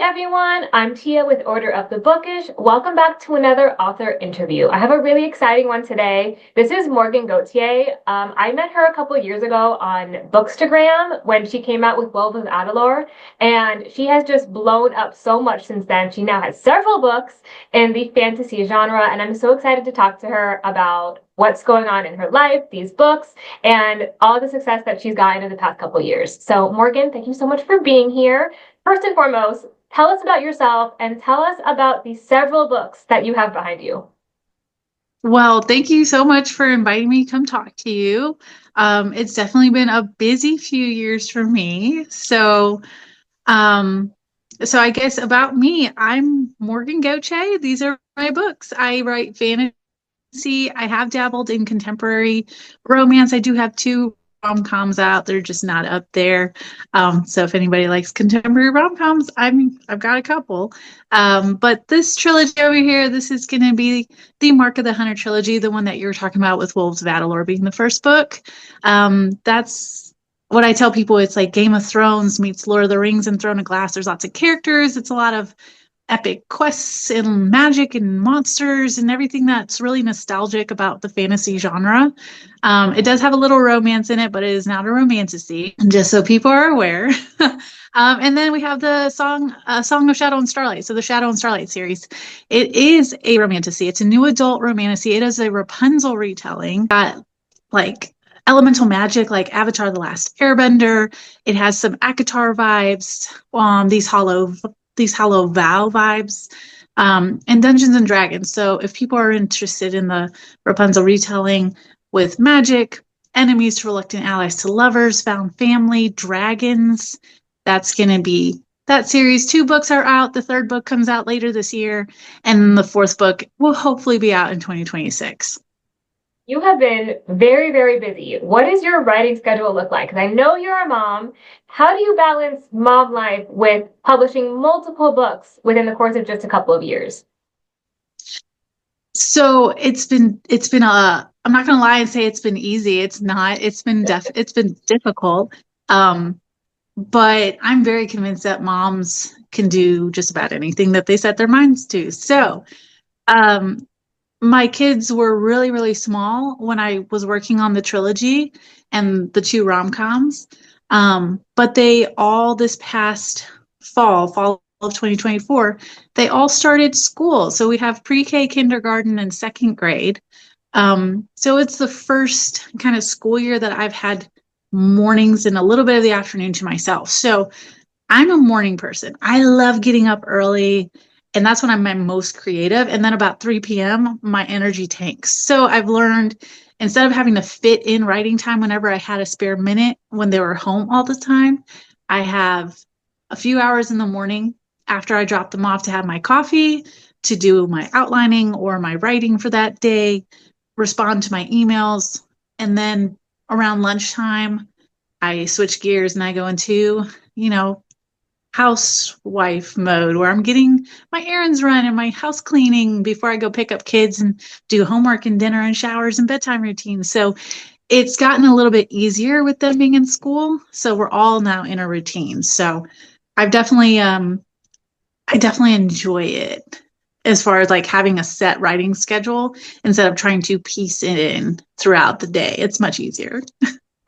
everyone, I'm Tia with Order of the Bookish. Welcome back to another author interview. I have a really exciting one today. This is Morgan Gauthier. I met her a couple years ago on Bookstagram when she came out with Wolves of Adalor, and she has just blown up so much since then. She now has several books in the fantasy genre, and I'm so excited to talk to her about what's going on in her life, these books, and all the success that she's gotten in the past couple years. So, Morgan, thank you so much for being here. First and foremost, tell us about yourself and tell us about the several books that you have behind you. Well, thank you so much for inviting me to come talk to you. It's definitely been a busy few years for me. Um, so I guess about me, I'm Morgan Gauthier. These are my books. I write fantasy. I have dabbled in contemporary romance. I do have two rom-coms out. They're just not up there. So if anybody likes contemporary rom-coms, I've got a couple. But this trilogy over here, this is going to be the Mark of the Hunter trilogy, the one that you were talking about with Wolves of Adalor being the first book. That's what I tell people. It's like Game of Thrones meets Lord of the Rings and Throne of Glass. There's lots of characters. It's a lot of epic quests and magic and monsters and everything that's really nostalgic about the fantasy genre. It does have a little romance in it, but it is not a romantasy, just so people are aware. And then we have the Song of Shadow and Starlight. So the Shadow and Starlight series, it is a romantasy. It's a new adult romantasy. It is a Rapunzel retelling. Got like elemental magic like Avatar: The Last Airbender. It has some Akatar vibes, these hollow vow vibes, and Dungeons and Dragons. So if people are interested in the Rapunzel retelling with magic, enemies to reluctant allies to lovers, found family, dragons, that's going to be that series. Two books are out. The third book comes out later this year, and the fourth book will hopefully be out in 2026. You have been very, very busy. What does your writing schedule look like? Because I know you're a mom. How do you balance mom life with publishing multiple books within the course of just a couple of years? So I'm not gonna lie and say it's been easy. It's not. It's been difficult. Um, but I'm very convinced that moms can do just about anything that they set their minds to. Um, my kids were really, really small when I was working on the trilogy and the two rom-coms. But they all this past fall of 2024, they all started school. So we have pre-K, kindergarten, and second grade. So it's the first kind of school year that I've had mornings and a little bit of the afternoon to myself. So I'm a morning person. I love getting up early, and that's when I'm my most creative. And then about 3 p.m., my energy tanks. So I've learned instead of having to fit in writing time whenever I had a spare minute when they were home all the time, I have a few hours in the morning after I drop them off to have my coffee, to do my outlining or my writing for that day, respond to my emails, and then around lunchtime, I switch gears and I go into, you know, housewife mode where I'm getting my errands run and my house cleaning before I go pick up kids and do homework and dinner and showers and bedtime routines. So it's gotten a little bit easier with them being in school. So we're all now in a routine. So I've definitely, I definitely enjoy it as far as like having a set writing schedule instead of trying to piece it in throughout the day. It's much easier.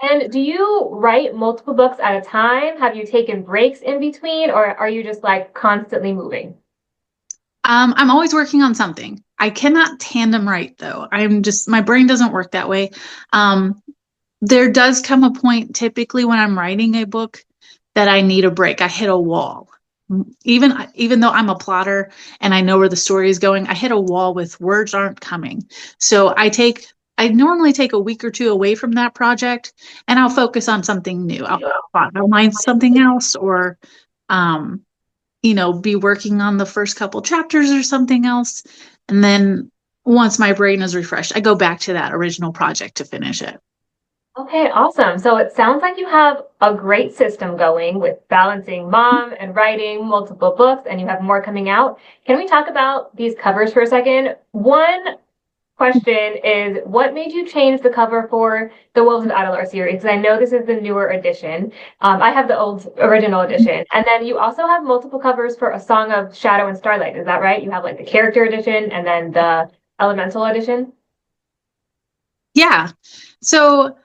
And do you write multiple books at a time? Have you taken breaks in between, or are you just like constantly moving? I'm always working on something. I cannot tandem write though. My brain doesn't work that way. Um, there does come a point typically when I'm writing a book that I need a break. I hit a wall. Even though I'm a plotter and I know where the story is going, I hit a wall with words aren't coming. So I normally take a week or two away from that project and I'll focus on something new. I'll find something else or um be working on the first couple chapters or something else. And then once my brain is refreshed, I go back to that original project to finish it. Okay, awesome. So it sounds like you have a great system going with balancing mom and writing multiple books, and you have more coming out. Can we talk about these covers for a second? One question is, what made you change the cover for the Wolves of Adelar series? Because I know this is the newer edition. I have the old original edition. And then you also have multiple covers for A Song of Shadow and Starlight. Is that right? You have like the character edition and then the elemental edition? Yeah. So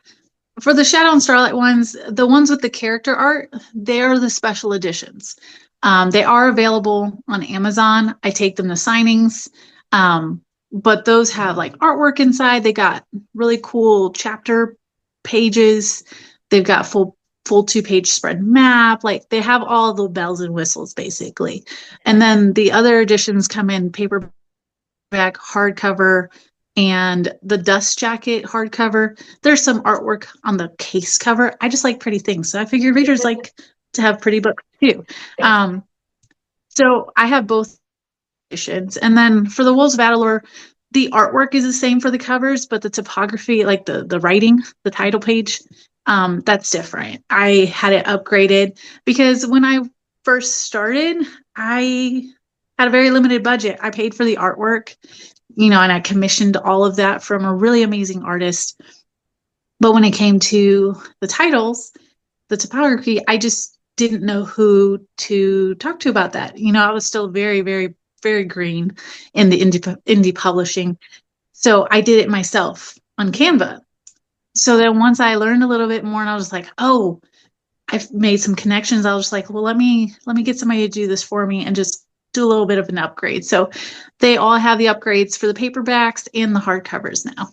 for the Shadow and Starlight ones, the ones with the character art, they are the special editions. They are available on Amazon. I take them to signings. But those have like artwork inside. They got really cool chapter pages. They've got full 2-page spread map. Like they have all the bells and whistles basically. And then the other editions come in paperback, hardcover, and the dust jacket hardcover. There's some artwork on the case cover. I just like pretty things. So I figure readers like to have pretty books too. So I have both editions. And then for the Wolves of Adelor, the artwork is the same for the covers, but the typography, like the writing, the title page, that's different. I had it upgraded because when I first started, I had a very limited budget. I paid for the artwork, and I commissioned all of that from a really amazing artist. But when it came to the titles, the typography, I just didn't know who to talk to about that. I was still very, very, very green in the indie publishing. So I did it myself on Canva. So then once I learned a little bit more and I was like, oh, I've made some connections. I was like, well, let me get somebody to do this for me and just do a little bit of an upgrade. So they all have the upgrades for the paperbacks and the hardcovers now.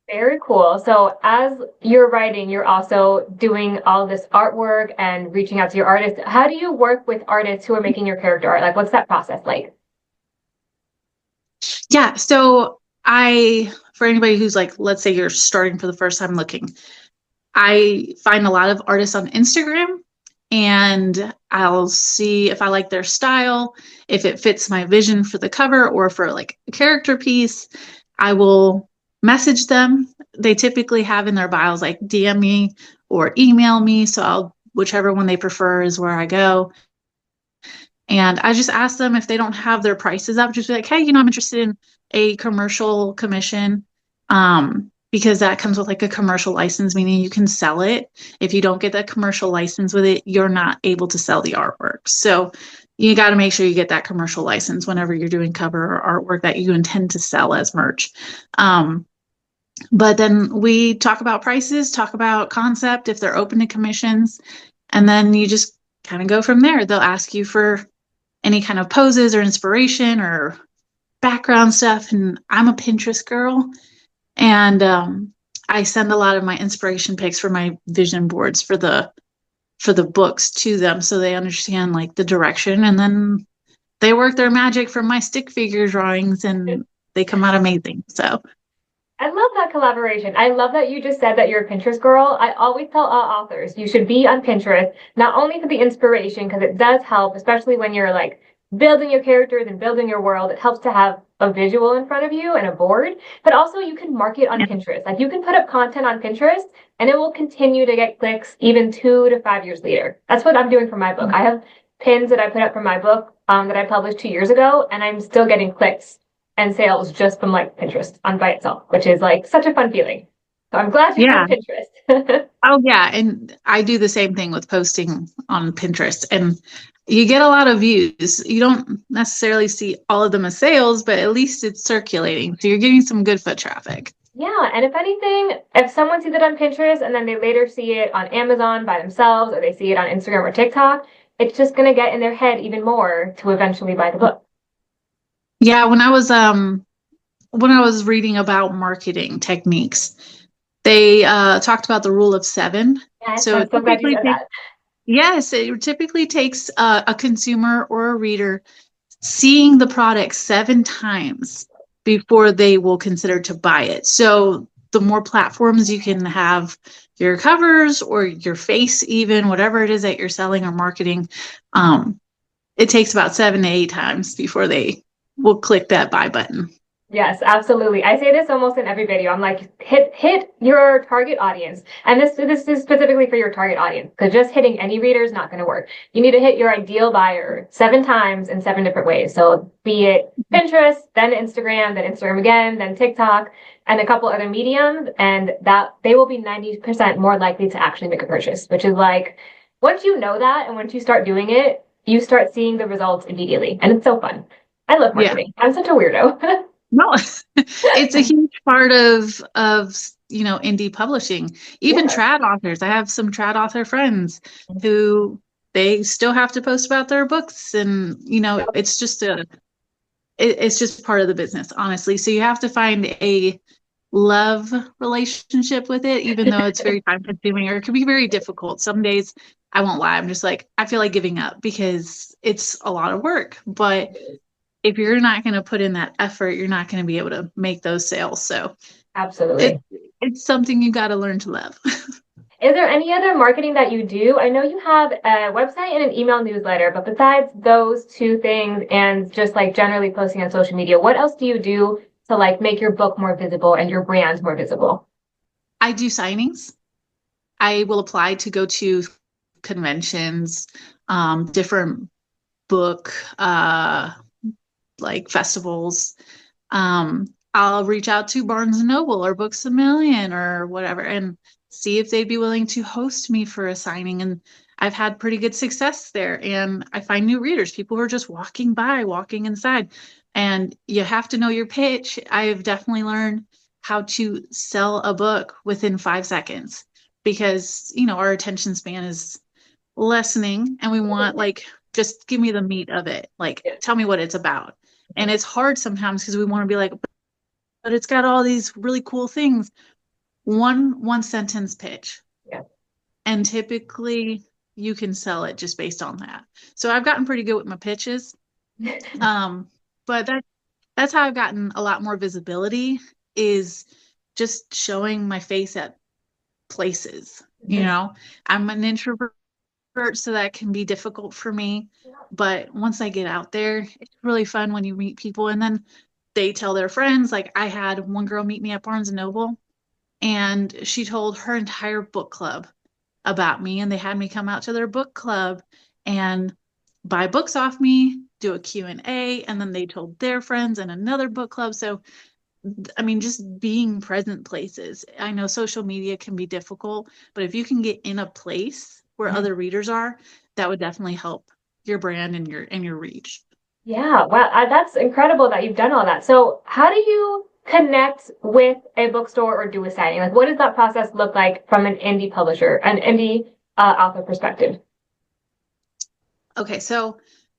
Very cool. So as you're writing, you're also doing all this artwork and reaching out to your artists. How do you work with artists who are making your character art? Like, what's that process like? Yeah. So for anybody who's like, let's say you're starting for the first time looking, I find a lot of artists on Instagram and I'll see if I like their style, if it fits my vision for the cover or for like a character piece. I will message them. They typically have in their bios like DM me or email me. So whichever one they prefer is where I go. And I just ask them if they don't have their prices up, just be like, hey, I'm interested in a commercial commission. Because that comes with like a commercial license, meaning you can sell it. If you don't get that commercial license with it, you're not able to sell the artwork. So you got to make sure you get that commercial license whenever you're doing cover or artwork that you intend to sell as merch. But then we talk about prices, talk about concept, if they're open to commissions, and then you just kind of go from there. They'll ask you for any kind of poses or inspiration or background stuff. And I'm a Pinterest girl. And I send a lot of my inspiration pics for my vision boards for the books to them so they understand like the direction, and then they work their magic from my stick figure drawings and they come out amazing. So I love that collaboration. I love that you just said that you're a Pinterest girl. I always tell all authors you should be on Pinterest, not only for the inspiration, because it does help, especially when you're like building your characters and building your world. It helps to have a visual in front of you and a board, but also you can market on Pinterest. Like you can put up content on Pinterest and it will continue to get clicks even 2 to 5 years later. That's what I'm doing for my book. I have pins that I put up for my book that I published 2 years ago, and I'm still getting clicks and sales just from like Pinterest on by itself, which is like such a fun feeling. So I'm glad you have Pinterest. Oh yeah, and I do the same thing with posting on Pinterest, and you get a lot of views. You don't necessarily see all of them as sales, but at least it's circulating. So you're getting some good foot traffic. Yeah, and if anything, if someone sees it on Pinterest and then they later see it on Amazon by themselves, or they see it on Instagram or TikTok, it's just going to get in their head even more to eventually buy the book. Yeah, when I was reading about marketing techniques, they talked about the rule of 7. Yes, so I'm so glad you said that. Yes, it typically takes a consumer or a reader seeing the product 7 times before they will consider to buy it. So the more platforms you can have your covers or your face, even whatever it is that you're selling or marketing, it takes about 7 to 8 times before they will click that buy button. Yes, absolutely. I say this almost in every video. I'm like, hit your target audience. And this is specifically for your target audience, because just hitting any reader is not going to work. You need to hit your ideal buyer 7 times in 7 different ways. So be it Pinterest, then Instagram again, then TikTok, and a couple other mediums, and that they will be 90% more likely to actually make a purchase, which is like once you know that and once you start doing it, you start seeing the results immediately. And it's so fun. I love Yeah. marketing. I'm such a weirdo. No, it's a huge part of indie publishing. Even Yeah. trad authors. I have some trad author friends who they still have to post about their books, and it's just part of the business, honestly. So you have to find a love relationship with it, even though it's very time consuming or it can be very difficult. Some days, I won't lie, I'm just like, I feel like giving up because it's a lot of work. But if you're not going to put in that effort, you're not going to be able to make those sales. So it Absolutely. it's something you got to learn to love. Is there any other marketing that you do? I know you have a website and an email newsletter, but besides those two things and just like generally posting on social media, what else do you do to like make your book more visible and your brand more visible? I do signings. I will apply to go to conventions, different book like festivals. I'll reach out to Barnes and Noble or Books a Million or whatever and see if they'd be willing to host me for a signing. And I've had pretty good success there. And I find new readers, people who are just walking by, walking inside. And you have to know your pitch. I've definitely learned how to sell a book within 5 seconds because, our attention span is lessening and we want like, just give me the meat of it. Like, tell me what it's about. And it's hard sometimes because we want to be like, but it's got all these really cool things. One sentence pitch. Yeah. And typically you can sell it just based on that. So I've gotten pretty good with my pitches. But that's how I've gotten a lot more visibility is just showing my face at places. I'm an introvert, so that can be difficult for me. But once I get out there, it's really fun when you meet people and then they tell their friends. Like I had one girl meet me at Barnes and Noble and she told her entire book club about me and they had me come out to their book club and buy books off me, do a Q&A, and then they told their friends and another book club. So I mean, just being present places. I know social media can be difficult, but if you can get in a place where other readers are, that would definitely help your brand and your reach. Yeah, wow, that's incredible that you've done all that. So, how do you connect with a bookstore or do a signing? Like, what does that process look like from an indie publisher, an indie author perspective? Okay, so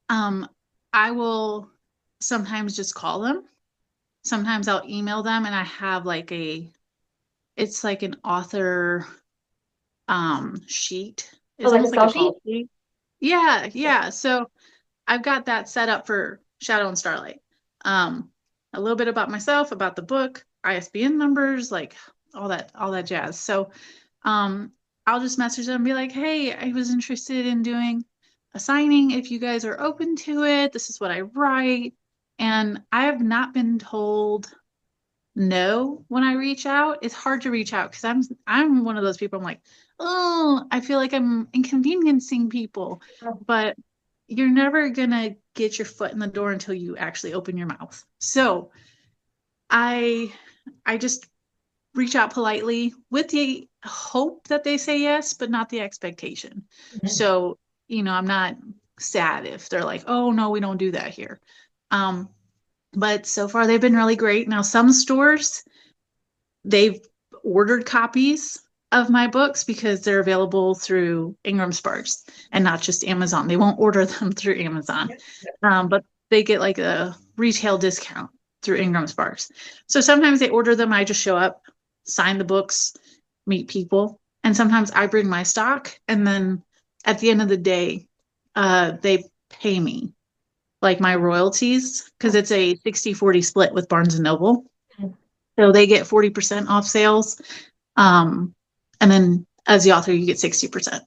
I will sometimes just call them. Sometimes I'll email them and I have like it's like an author sheet. Oh, It's like a almost like sell a sheet? call sheet. Yeah, yeah. So I've got that set up for Shadow and Starlight. A little bit about myself, about the book, ISBN numbers, like all that jazz. So, I'll just message them and be like, "Hey, I was interested in doing a signing. If you guys are open to it, this is what I write." And I have not been told no when I reach out. It's hard to reach out because I'm one of those people. I'm like, oh, I feel like I'm inconveniencing people, but you're never gonna get your foot in the door until you actually open your mouth. So I I just reach out politely with the hope that they say yes, but not the expectation. So, I'm not sad if they're like, oh no, we don't do that here. Um, but so far they've been really great. Now some stores they've ordered copies of my books because they're available through Ingram Sparks and not just Amazon. They won't order them through Amazon, but they get like a retail discount through Ingram Sparks. So sometimes they order them. I just show up, sign the books, meet people, and sometimes I bring my stock. And then at the end of the day, they pay me like my royalties because it's a 60-40 split with Barnes and Noble. So they get 40% off sales. And then as the author, you get 60%.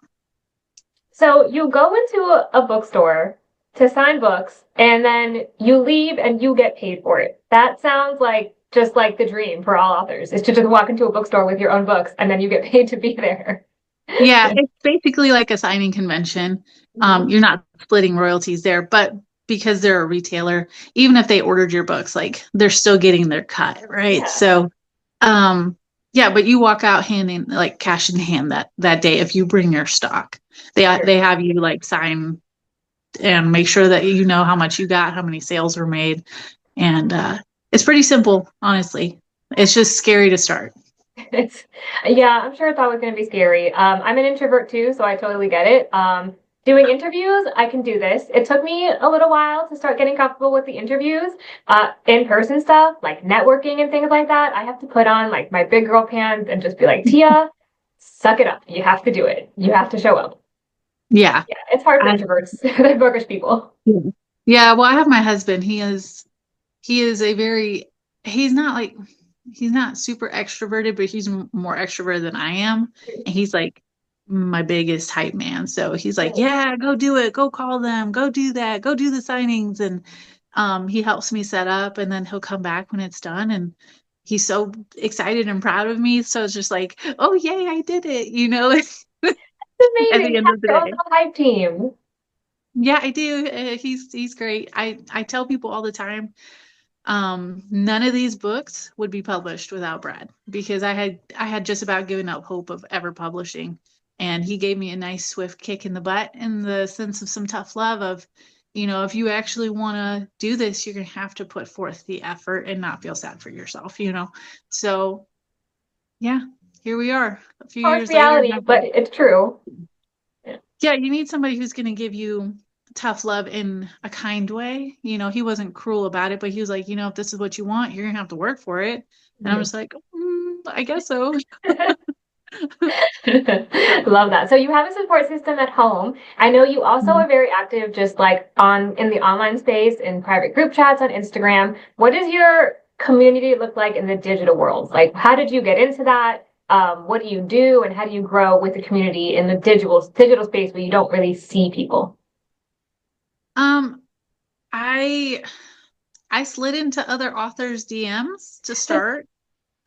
So you go into a bookstore to sign books, and then you leave and you get paid for it. That sounds like just like the dream for all authors is to just walk into a bookstore with your own books and then you get paid to be there. Yeah, it's basically like a signing convention. Mhm. You're not splitting royalties there, but because they're a retailer, even if they ordered your books, like they're still getting their cut, right? Yeah, So, um, yeah, but you walk out handing like cash in hand that day if you bring your stock. sure. They have you like sign and make sure that you know how much you got, how many sales were made, and it's pretty simple, honestly. It's just scary to start. It's yeah, I'm sure it's always going to be scary. I'm an introvert too, so I totally get it. Doing interviews, I can do this. It took me a little while to start getting comfortable with the interviews, in-person stuff like networking and things like that. I have to put on like my big girl pants and just be like, Tia, suck it up. You have to do it. You have to show up. Yeah. Yeah, it's hard for I, introverts. They're bookish people. yeah, well, I have my husband. He is a very he's not like he's not super extroverted, but he's more extroverted than I am. And he's like my biggest hype man. So he's like, Nice. "Yeah, go do it. Go call them. Go do that. Go do the signings." And he helps me set up and then he'll come back when it's done and he's so excited and proud of me. So it's just like, "Oh, yay, I did it," It's at amazing. the You end have of the your own day. little hype team. Yeah, I do. He's great. I tell people all the time, none of these books would be published without Brad because I had just about given up hope of ever publishing, and he gave me a nice swift kick in the butt in the sense of some tough love of, if you actually want to do this, you're gonna have to put forth the effort and not feel sad for yourself. So yeah, here we are a few Harsh years later, and reality, but it's true. Yeah. yeah, you need somebody who's going to give you tough love in a kind way. He wasn't cruel about it, but he was like, if this is what you want, you're going to have to work for it. And I Mhm. was like, I guess so. Love that. So you have a support system at home. I know you also are very active just like on in the online space in private group chats on Instagram. What does your community look like in the digital world? Like how did you get into that? What do you do and how do you grow with the community in the digital space where you don't really see people? Um, I I slid into other authors' DMs to start.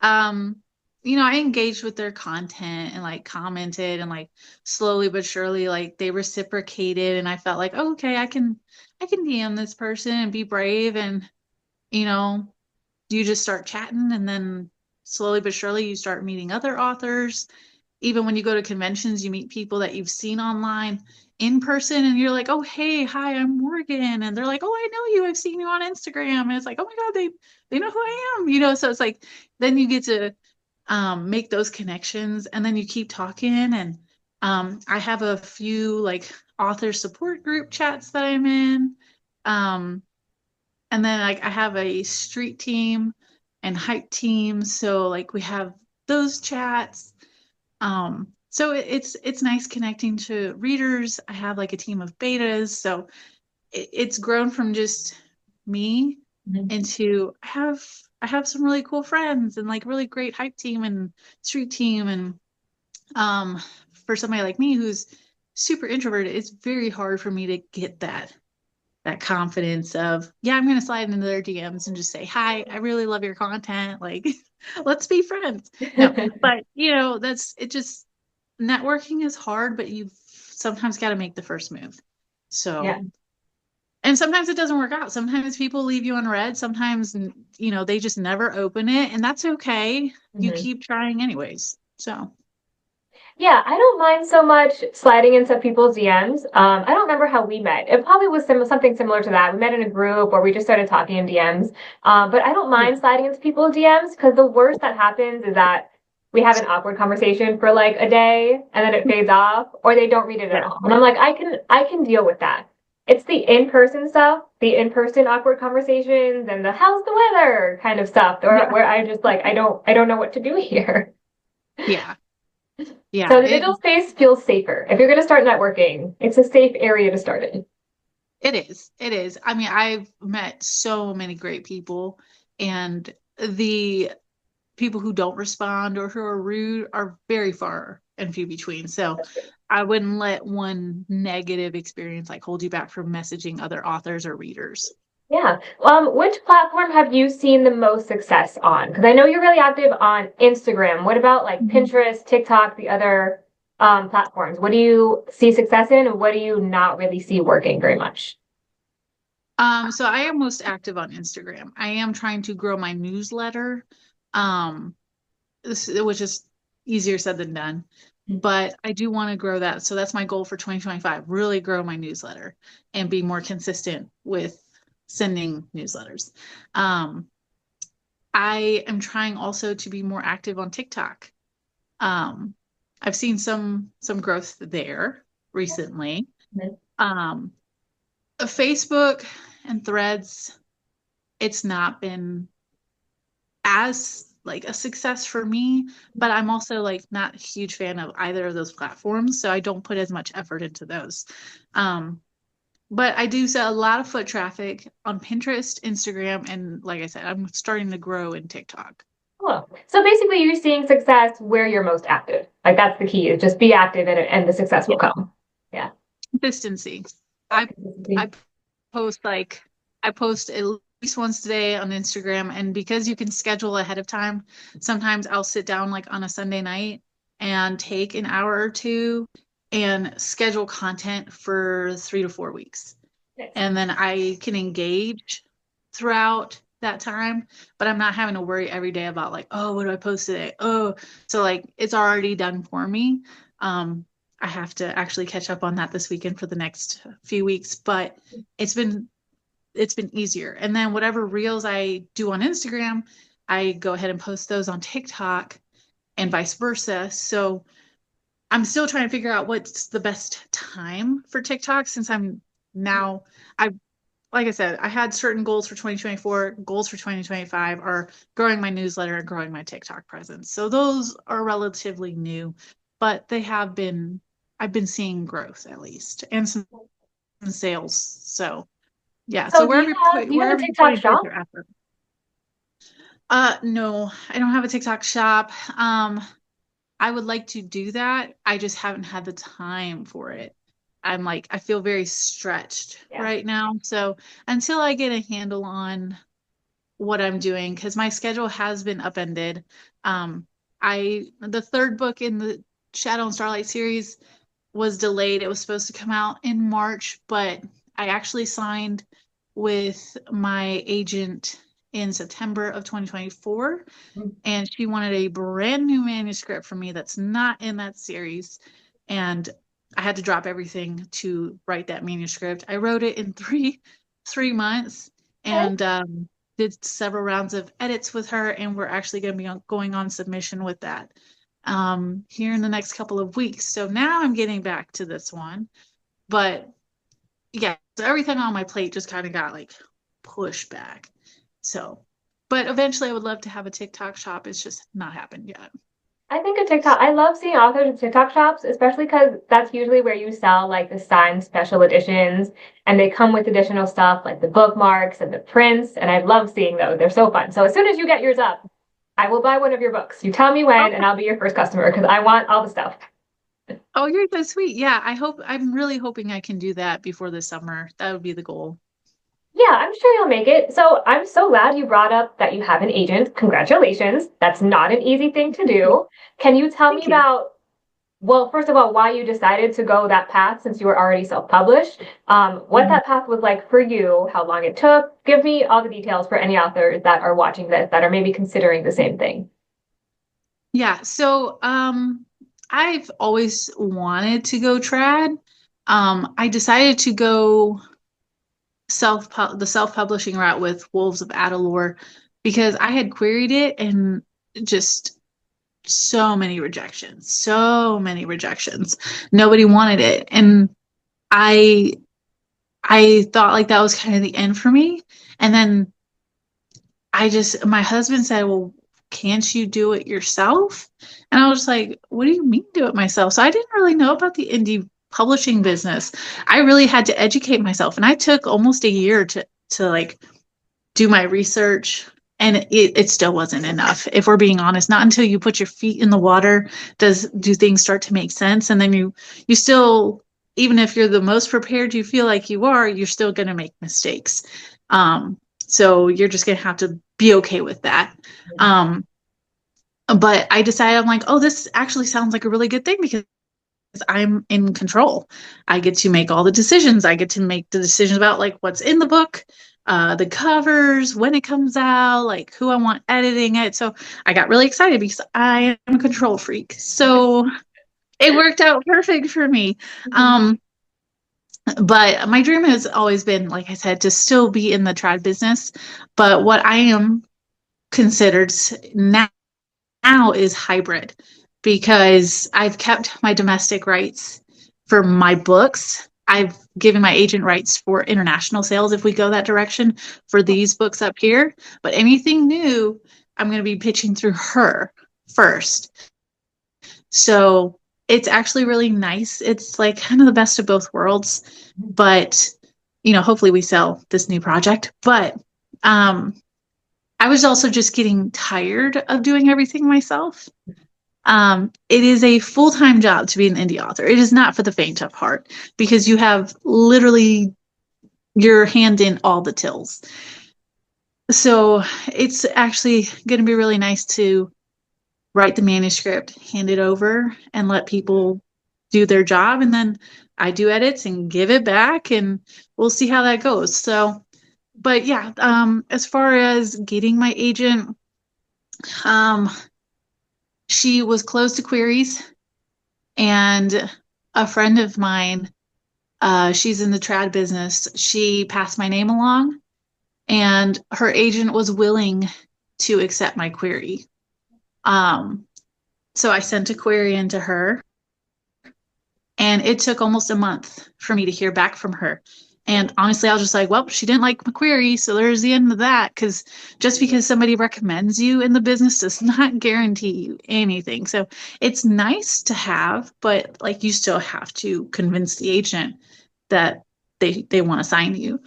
Um, I engaged with their content and like commented and like slowly but surely like they reciprocated and I felt like, oh, okay, I can DM this person and be brave and you know you just start chatting and then slowly but surely you start meeting other authors. Even when you go to conventions, you meet people that you've seen online in person and you're like, oh, hey, hi, I'm Morgan. And they're like, oh, I know you. I've seen you on Instagram. And it's like, oh my God, they know who I am. So it's like, then you get to make those connections and then you keep talking. And I have a few like author support group chats that I'm in. Um, and then like I have a street team and hype team. So like we have those chats. So it's nice connecting to readers. I have like a team of betas. So it's grown from just me Mhm. into I have some really cool friends and like really great hype team and street team and um for somebody like me who's super introverted, it's very hard for me to get that confidence of, yeah, I'm going to slide into their DMs and just say, hi, I really love your content. Like, let's be friends. No, but that's it. Just networking is hard, but you've sometimes got to make the first move. Yeah. So, and sometimes it doesn't work out. Sometimes people leave you unread. Sometimes, they just never open it, and that's okay. You Mhm. keep trying anyways. So, Yeah, I don't mind so much sliding into people's DMs. I don't remember how we met. It probably was something similar to that. We met in a group or we just started talking in DMs. But I don't yeah, mind sliding into people's DMs because the worst that happens is that we have an awkward conversation for like a day and then it fades off or they don't read it at yeah, all. And I'm like, I can deal with that. It's the in-person stuff, the in-person awkward conversations and the how's the weather kind of stuff yeah, where I just like I don't know what to do here. yeah, So yeah. the digital space feels safer. If you're going to start networking, it's a safe area to start in. It is. It is. I mean, I've met so many great people, and the people who don't respond or who are rude are very far and few between. So, I wouldn't let one negative experience like hold you back from messaging other authors or readers. Yeah. Which platform have you seen the most success on? Because I know you're really active on Instagram. What about like Mhm. Pinterest, TikTok, the other platforms? What do you see success in, and what do you not really see working very much? So I am most active on Instagram. I am trying to grow my newsletter, um, which is easier said than done, but I do want to grow that. So that's my goal for 2025, really grow my newsletter and be more consistent with sending newsletters. Um, I am trying also to be more active on TikTok. Um, I've seen some growth there recently. Mhm. Um, Facebook and Threads, it's not been as like a success for me, but I'm also like not a huge fan of either of those platforms, so I don't put as much effort into those. Um, but I do sell a lot of foot traffic on Pinterest, Instagram, and like I said, I'm starting to grow in TikTok. Cool. So basically, you're seeing success where you're most active. Like that's the key is just be active in it, and the success will Yeah, come. Yeah. consistency. I I post like I post at least once a day on Instagram, and because you can schedule ahead of time, sometimes I'll sit down like on a Sunday night and take an hour or two and schedule content for 3 to 4 weeks. Nice. And then I can engage throughout that time, but I'm not having to worry every day about like, oh, what do I post today? Oh, so like it's already done for me. Um, I have to actually catch up on that this weekend for the next few weeks, but it's been it's been easier. And then whatever reels I do on Instagram, I go ahead and post those on TikTok and vice versa. So I'm still trying to figure out what's the best time for TikTok since I'm now I like I said, I had certain goals for 2024. Goals for 2025 are growing my newsletter and growing my TikTok presence. So those are relatively new, but I've been seeing growth at least and some sales. So yeah. So So do you have a wherever you're TikTok putting forth shop? your effort. No, I don't have a TikTok shop. I would like to do that. I just haven't had the time for it. I feel very stretched Yeah. right now. So until I get a handle on what I'm doing, because my schedule has been upended. Um, the third book in the Shadow and Starlight series was delayed. It was supposed to come out in March, but I actually signed with my agent in September of 2024, and she wanted a brand new manuscript from me that's not in that series. And I had to drop everything to write that manuscript. I wrote it in three months Okay. and did several rounds of edits with her, and we're actually going to be going on submission with that here in the next couple of weeks. So now I'm getting back to this one. But yeah, so everything on my plate just kind of got like pushed back. So, but eventually I would love to have a TikTok shop. It's just not happened yet. I think a TikTok, I love seeing authors with TikTok shops, especially because that's usually where you sell like the signed special editions and they come with additional stuff like the bookmarks and the prints. And I love seeing those. They're so fun. So as soon as you get yours up, I will buy one of your books. You tell me when and Okay. I'll be your first customer because I want all the stuff. Oh, you're so sweet. Yeah, I'm really hoping I can do that before the summer. That would be the goal. Yeah, I'm sure you'll make it. So I'm so glad you brought up that you have an agent. Congratulations. That's not an easy thing to do. Can you tell me Thank you. about, well, first of all, why you decided to go that path since you were already self-published, what Mhm. that path was like for you, how long it took. Give me all the details for any authors that are watching this that are maybe considering the same thing. Yeah, so I've always wanted to go trad. I decided to go the self-publishing route with Wolves of Adalore because I had queried it and just so many rejections, so many rejections. Nobody wanted it. And I I thought like that was kind of the end for me. And then my husband said, well, can't you do it yourself? And I was like, what do you mean do it myself? So I didn't really know about the indie publishing business. I really had to educate myself. And I took almost a year to like do my research, And it still wasn't enough. If we're being honest, not until you put your feet in the water do things start to make sense. And then you still, even if you're the most prepared you feel like you are, you're still going to make mistakes. So you're just going to have to be okay with that. But I decided, I'm like, oh, this actually sounds like a really good thing because I'm in control. I get to make all the decisions. I get to make the decisions about like what's in the book, the covers, when it comes out, like who I want editing it. So I got really excited because I am a control freak. So it worked out perfect for me. But my dream has always been, like I said, to still be in the trad business. But what I am considered now is hybrid because I've kept my domestic rights for my books. I've given my agent rights for international sales if we go that direction for these books up here. But anything new, I'm going to be pitching through her first. So it's actually really nice. It's like kind of the best of both worlds. But, hopefully we sell this new project. But I was also just getting tired of doing everything myself. It is a full-time job to be an indie author. It is not for the faint of heart because you have literally your hand in all the tills. So it's actually going to be really nice to write the manuscript, hand it over, and let people do their job. And then I do edits and give it back, and we'll see how that goes. So, but yeah, as far as getting my agent, she was closed to queries, and a friend of mine, she's in the trad business. She passed my name along, and her agent was willing to accept my query. So I sent a query into her, and it took almost a month for me to hear back from her. And honestly, I was just like, well, she didn't like my query, so there's the end of that. Because just because somebody recommends you in the business does not guarantee you anything. So it's nice to have, but like you still have to convince the agent that they want to sign you.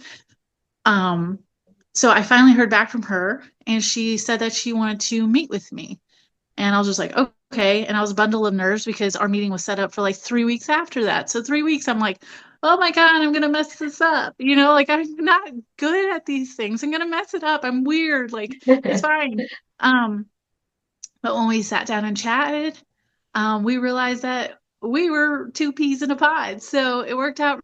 So I finally heard back from her, and she said that she wanted to meet with me. And I was just like, okay. And I was a bundle of nerves because our meeting was set up for like 3 weeks after that. So 3 weeks, I'm like, oh my God, I'm going to mess this up. Like I'm not good at these things. I'm going to mess it up. I'm weird. Like it's fine. But when we sat down and chatted, we realized that we were two peas in a pod. So it worked out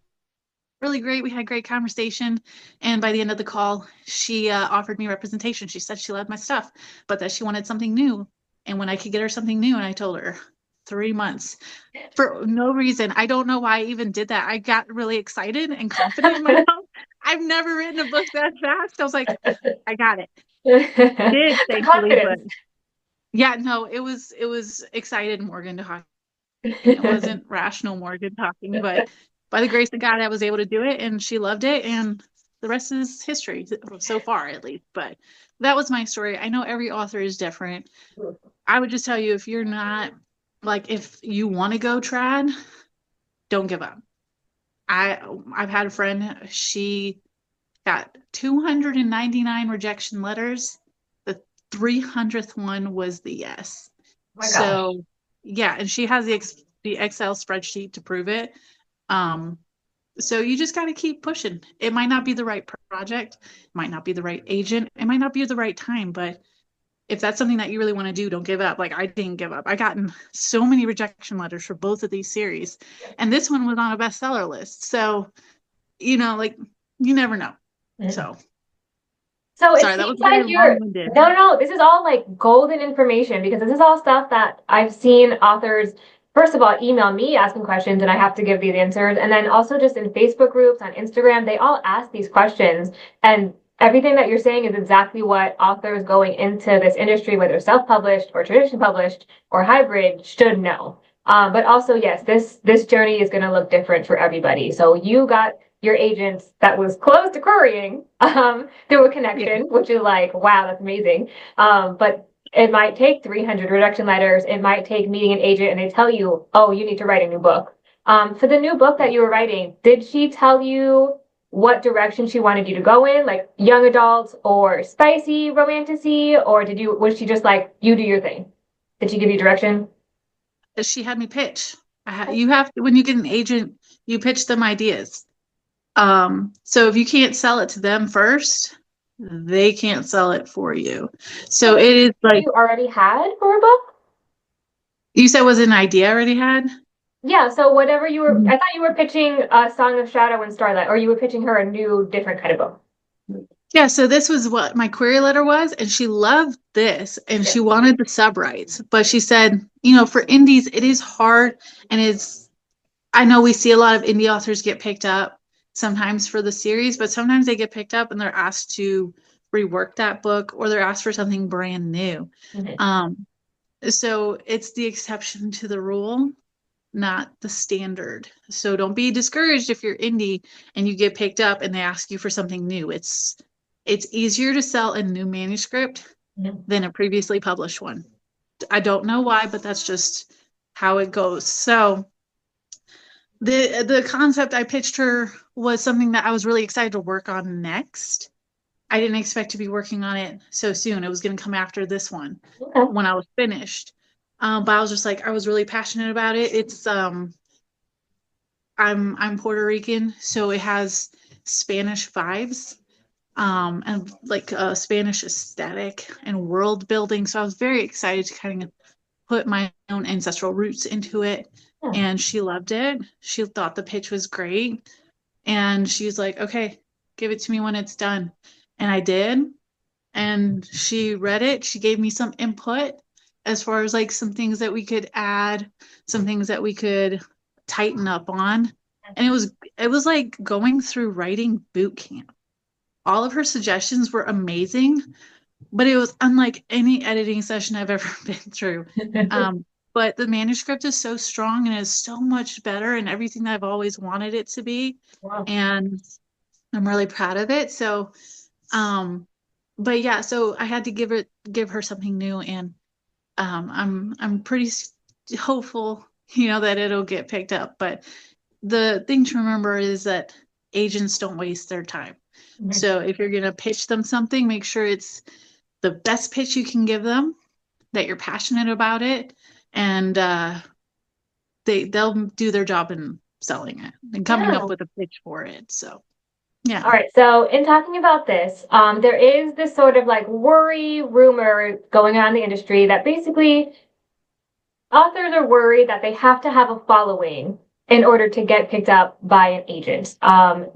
really great. We had great conversation. And by the end of the call, she offered me representation. She said she loved my stuff, but that she wanted something new. And when I could get her something new, and I told her 3 months for no reason. I don't know why I even did that. I got really excited and confident in myself. I've never written a book that fast. I was like, I got it. Did thankfully, but yeah, no, it was excited Morgan talking. It wasn't rational Morgan talking, but by the grace of God, I was able to do it, and she loved it, and the rest is history so far, at least. But that was my story. I know every author is different. I would just tell you, if you're not like, if you want to go trad, don't give up. I've had a friend, she got 299 rejection letters. The 300th one was the yes. Oh my so gosh. Yeah, and she has the Excel spreadsheet to prove it. So you just got to keep pushing. It might not be the right project, it might not be the right agent, it might not be the right time, but if that's something that you really want to do, don't give up. Like I didn't give up. I gotten so many rejection letters for both of these series, and this one was on a bestseller list. So, like you never know. So sorry, that was like no, this is all like golden information because this is all stuff that I've seen authors, first of all, email me asking questions and I have to give these answers. And then also just in Facebook groups, on Instagram, they all ask these questions. And everything that you're saying is exactly what authors going into this industry, whether self-published or tradition published or hybrid, should know. But also, yes, this journey is going to look different for everybody. So you got your agents that was close to querying through a connection, which is like, wow, that's amazing. But it might take 300 rejection letters. It might take meeting an agent and they tell you, oh, you need to write a new book. For the new book that you were writing, did she tell you what direction she wanted you to go in, like young adults or spicy romantasy, or was she just like, you do your thing? Did she give you direction? She had me pitch. You have to, when you get an agent, you pitch them ideas. So if you can't sell it to them first, they can't sell it for you. So it is like You already had for a book? you said was an idea I already had. Yeah, so whatever I Mhm. thought you were pitching a Song of Shadow and Starlight, or you were pitching her a new, different kind of book. Yeah, so this was what my query letter was, and she loved this and Yeah. she wanted the sub rights. But she said, you know, for indies, it is hard and I know we see a lot of indie authors get picked up sometimes for the series, but sometimes they get picked up and they're asked to rework that book or they're asked for something brand new. Mhm. Um, so it's the exception to the rule, not the standard. So don't be discouraged if you're indie and you get picked up and they ask you for something new. It's easier to sell a new manuscript Mhm. than a previously published one. I don't know why, but that's just how it goes. So the concept I pitched her was something that I was really excited to work on next. I didn't expect to be working on it so soon. It was going to come after this one Okay. when I was finished. But I was just like I was really passionate about it. It's I'm Puerto Rican, so it has Spanish vibes and like a Spanish aesthetic and world building. So I was very excited to kind of put my own ancestral roots into it. Yeah. And she loved it. She thought the pitch was great. And she was like, okay, give it to me when it's done. And I did. And she read it. She gave me some input as far as like some things that we could add, some things that we could tighten up on. And it was like going through writing boot camp. All of her suggestions were amazing, but it was unlike any editing session I've ever been through. But the manuscript is so strong and is so much better and everything that I've always wanted it to be. Wow. And I'm really proud of it. So, but yeah, so I had to give her something new, and I'm pretty hopeful, that it'll get picked up. But the thing to remember is that agents don't waste their time. Mhm. So if you're gonna pitch them something, make sure it's the best pitch you can give them, that you're passionate about it, and they'll do their job in selling it and coming up Yeah. with a pitch for it. So All yeah. right. So in talking about this, there is this sort of like worry rumor going on in the industry that basically authors are worried that they have to have a following in order to get picked up by an agent.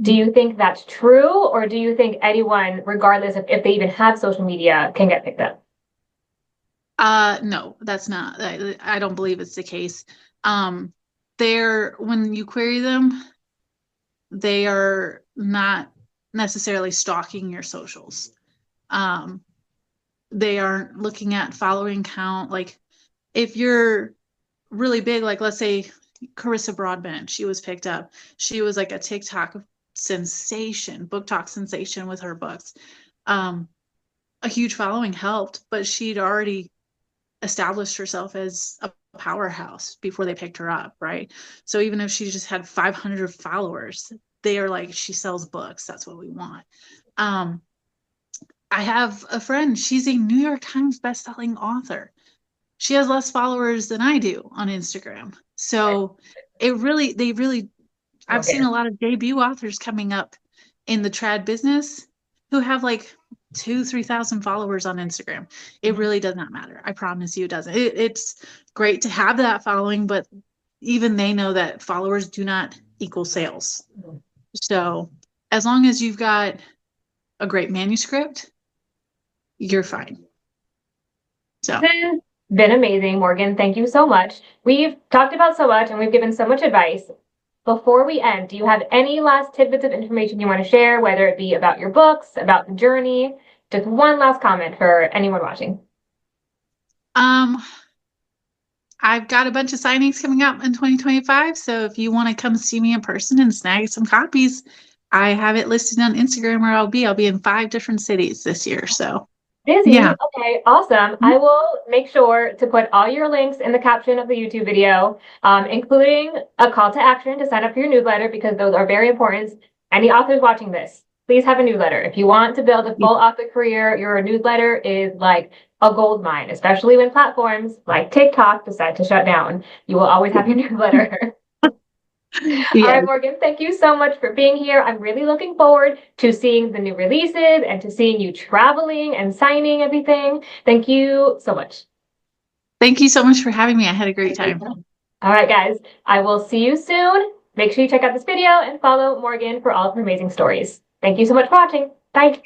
Do you think that's true, or do you think anyone, regardless of if they even have social media, can get picked up? No, that's not. I don't believe it's the case. Um, they're when you query them, they are not necessarily stalking your socials. Um, they aren't looking at following count. Like if you're really big, like let's say Carissa Broadbent, she was picked up. She was like a TikTok sensation, book talk sensation with her books. Um, a huge following helped, but she'd already established herself as a powerhouse before they picked her up, right? So even if she just had 500 followers, they are like, she sells books. That's what we want. Um, I have a friend, she's a New York Times bestselling author. She has less followers than I do on Instagram. So they really, I've seen Okay. a lot of debut authors coming up in the trad business who have like 3,000 followers on Instagram. It really does not matter. I promise you it doesn't. It's great to have that following, but even they know that followers do not equal sales. So as long as you've got a great manuscript, you're fine. So This has been amazing, Morgan. Thank you so much. We've talked about so much and we've given so much advice. Before we end, do you have any last tidbits of information you want to share, whether it be about your books, about the journey? Just one last comment for anyone watching. um I've got a bunch of signings coming up in 2025. So if you want to come see me in person and snag some copies, I have it listed on Instagram where I'll be. I'll be in 5 different cities this year. So Busy. yeah. Okay, awesome. I will make sure to put all your links in the caption of the YouTube video, including a call to action to sign up for your newsletter because those are very important. Any authors watching this, please have a newsletter. If you want to build a full author career, your newsletter is like a gold mine, especially when platforms like TikTok decide to shut down. You will always have your newsletter. Yeah. All right, Morgan, thank you so much for being here. I'm really looking forward to seeing the new releases and to seeing you traveling and signing everything. Thank you so much. Thank you so much for having me. I had a great time. All right, guys, I will see you soon. Make sure you check out this video and follow Morgan for all of her amazing stories. Thank you so much for watching. Bye.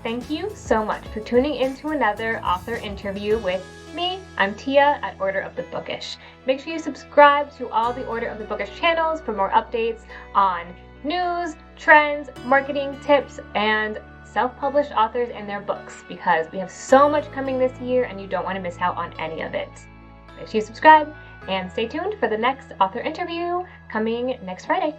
Thank you so much for tuning in to another author interview with me. I'm Tia at Order of the Bookish. Make sure you subscribe to all the Order of the Bookish channels for more updates on news, trends, marketing tips, and self-published authors and their books, because we have so much coming this year and you don't want to miss out on any of it. Make sure you subscribe and stay tuned for the next author interview coming next Friday.